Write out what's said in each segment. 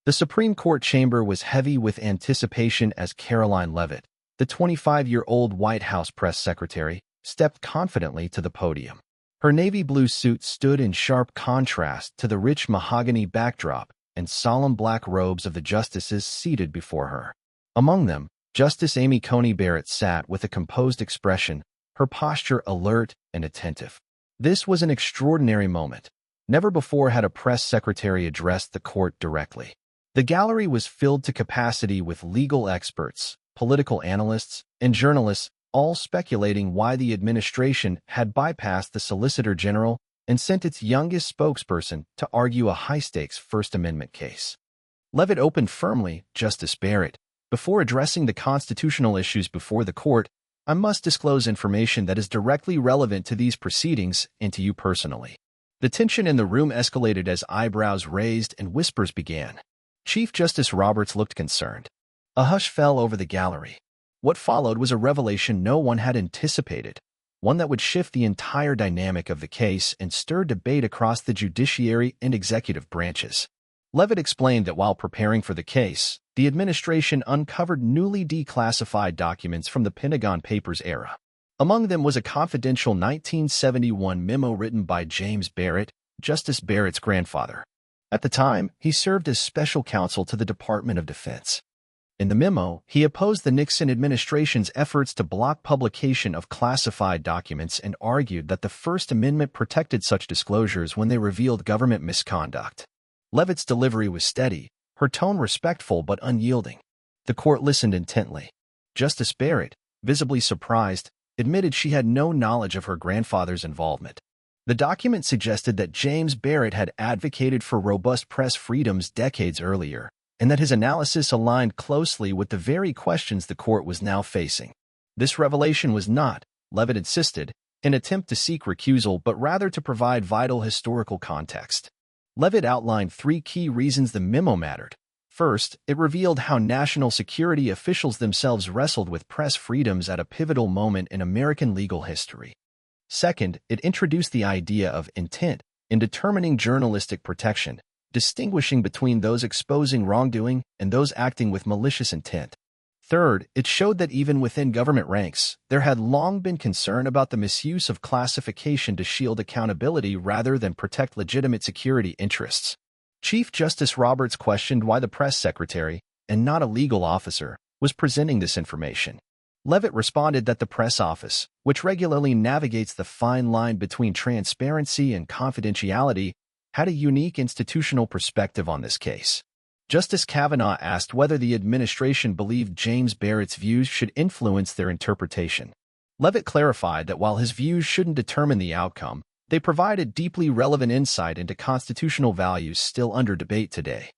The Supreme Court chamber was heavy with anticipation as Karoline Leavitt, the 25-year-old White House press secretary, stepped confidently to the podium. Her navy blue suit stood in sharp contrast to the rich mahogany backdrop and solemn black robes of the justices seated before her. Among them, Justice Amy Coney Barrett sat with a composed expression, her posture alert and attentive. This was an extraordinary moment. Never before had a press secretary addressed the court directly. The gallery was filled to capacity with legal experts, political analysts, and journalists, all speculating why the administration had bypassed the Solicitor General and sent its youngest spokesperson to argue a high-stakes First Amendment case. Leavitt opened firmly, "Justice Barrett, before addressing the constitutional issues before the court, I must disclose information that is directly relevant to these proceedings and to you personally." The tension in the room escalated as eyebrows raised and whispers began. Chief Justice Roberts looked concerned. A hush fell over the gallery. What followed was a revelation no one had anticipated, one that would shift the entire dynamic of the case and stir debate across the judiciary and executive branches. Leavitt explained that while preparing for the case, the administration uncovered newly declassified documents from the Pentagon Papers-era. Among them was a confidential 1971 memo written by James Barrett, Justice Barrett's grandfather. At the time, he served as special counsel to the Department of Defense. In the memo, he opposed the Nixon administration's efforts to block publication of classified documents and argued that the First Amendment protected such disclosures when they revealed government misconduct. Leavitt's delivery was steady, her tone respectful but unyielding. The court listened intently. Justice Barrett, visibly surprised, admitted she had no knowledge of her grandfather's involvement. The document suggested that James Barrett had advocated for robust press freedoms decades earlier, and that his analysis aligned closely with the very questions the court was now facing. This revelation was not, Leavitt insisted, an attempt to seek recusal but rather to provide vital historical context. Leavitt outlined three key reasons the memo mattered. First, it revealed how national security officials themselves wrestled with press freedoms at a pivotal moment in American legal history. Second, it introduced the idea of intent in determining journalistic protection, distinguishing between those exposing wrongdoing and those acting with malicious intent. Third, it showed that even within government ranks, there had long been concern about the misuse of classification to shield accountability rather than protect legitimate security interests. Chief Justice Roberts questioned why the press secretary, and not a legal officer, was presenting this information. Leavitt responded that the press office, which regularly navigates the fine line between transparency and confidentiality, had a unique institutional perspective on this case. Justice Kavanaugh asked whether the administration believed James Barrett's views should influence their interpretation. Leavitt clarified that while his views shouldn't determine the outcome, they provided deeply relevant insight into constitutional values still under debate today.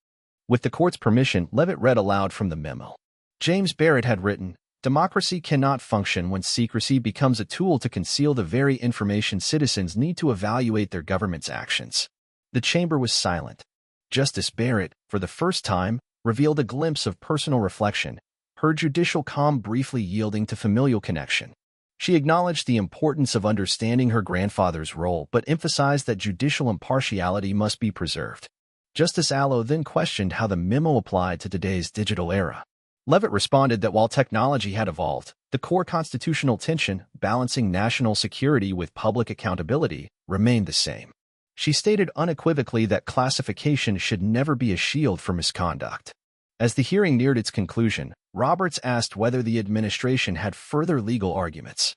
With the court's permission, Leavitt read aloud from the memo. James Barrett had written, "Democracy cannot function when secrecy becomes a tool to conceal the very information citizens need to evaluate their government's actions." The chamber was silent. Justice Barrett, for the first time, revealed a glimpse of personal reflection, her judicial calm briefly yielding to familial connection. She acknowledged the importance of understanding her grandfather's role but emphasized that judicial impartiality must be preserved. Justice Allo then questioned how the memo applied to today's digital era. Leavitt responded that while technology had evolved, the core constitutional tension, balancing national security with public accountability, remained the same. She stated unequivocally that classification should never be a shield for misconduct. As the hearing neared its conclusion, Roberts asked whether the administration had further legal arguments.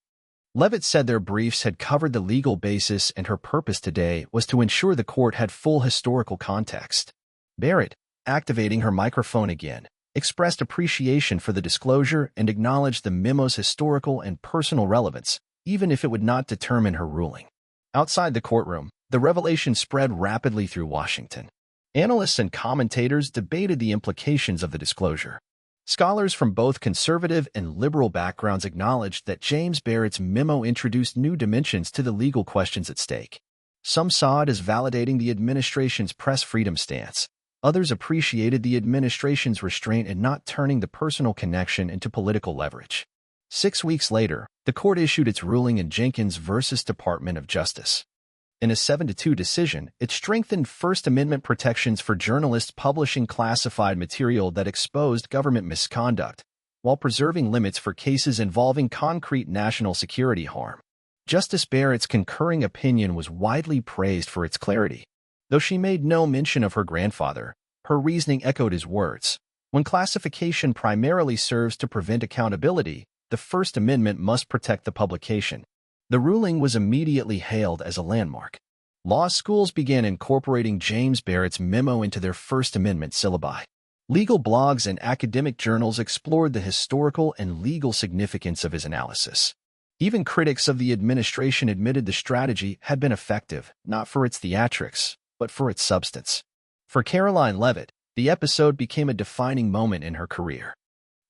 Leavitt said their briefs had covered the legal basis and her purpose today was to ensure the court had full historical context. Barrett, activating her microphone again, expressed appreciation for the disclosure and acknowledged the memo's historical and personal relevance, even if it would not determine her ruling. Outside the courtroom, the revelation spread rapidly through Washington. Analysts and commentators debated the implications of the disclosure. Scholars from both conservative and liberal backgrounds acknowledged that James Barrett's memo introduced new dimensions to the legal questions at stake. Some saw it as validating the administration's press freedom stance. Others appreciated the administration's restraint in not turning the personal connection into political leverage. 6 weeks later, the court issued its ruling in Jenkins v. Department of Justice. In a 7-2 decision, it strengthened First Amendment protections for journalists publishing classified material that exposed government misconduct, while preserving limits for cases involving concrete national security harm. Justice Barrett's concurring opinion was widely praised for its clarity. Though she made no mention of her grandfather, her reasoning echoed his words. When classification primarily serves to prevent accountability, the First Amendment must protect the publication. The ruling was immediately hailed as a landmark. Law schools began incorporating James Barrett's memo into their First Amendment syllabi. Legal blogs and academic journals explored the historical and legal significance of his analysis. Even critics of the administration admitted the strategy had been effective, not for its theatrics, but for its substance. For Karoline Leavitt, the episode became a defining moment in her career.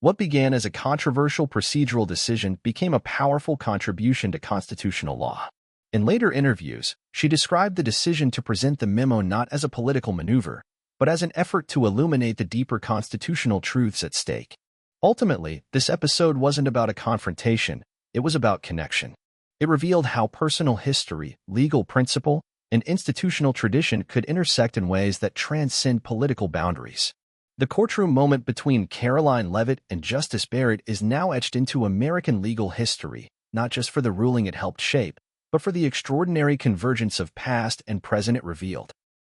What began as a controversial procedural decision became a powerful contribution to constitutional law. In later interviews, she described the decision to present the memo not as a political maneuver, but as an effort to illuminate the deeper constitutional truths at stake. Ultimately, this episode wasn't about a confrontation, it was about connection. It revealed how personal history, legal principle, and institutional tradition could intersect in ways that transcend political boundaries. The courtroom moment between Karoline Leavitt and Justice Barrett is now etched into American legal history, not just for the ruling it helped shape, but for the extraordinary convergence of past and present it revealed.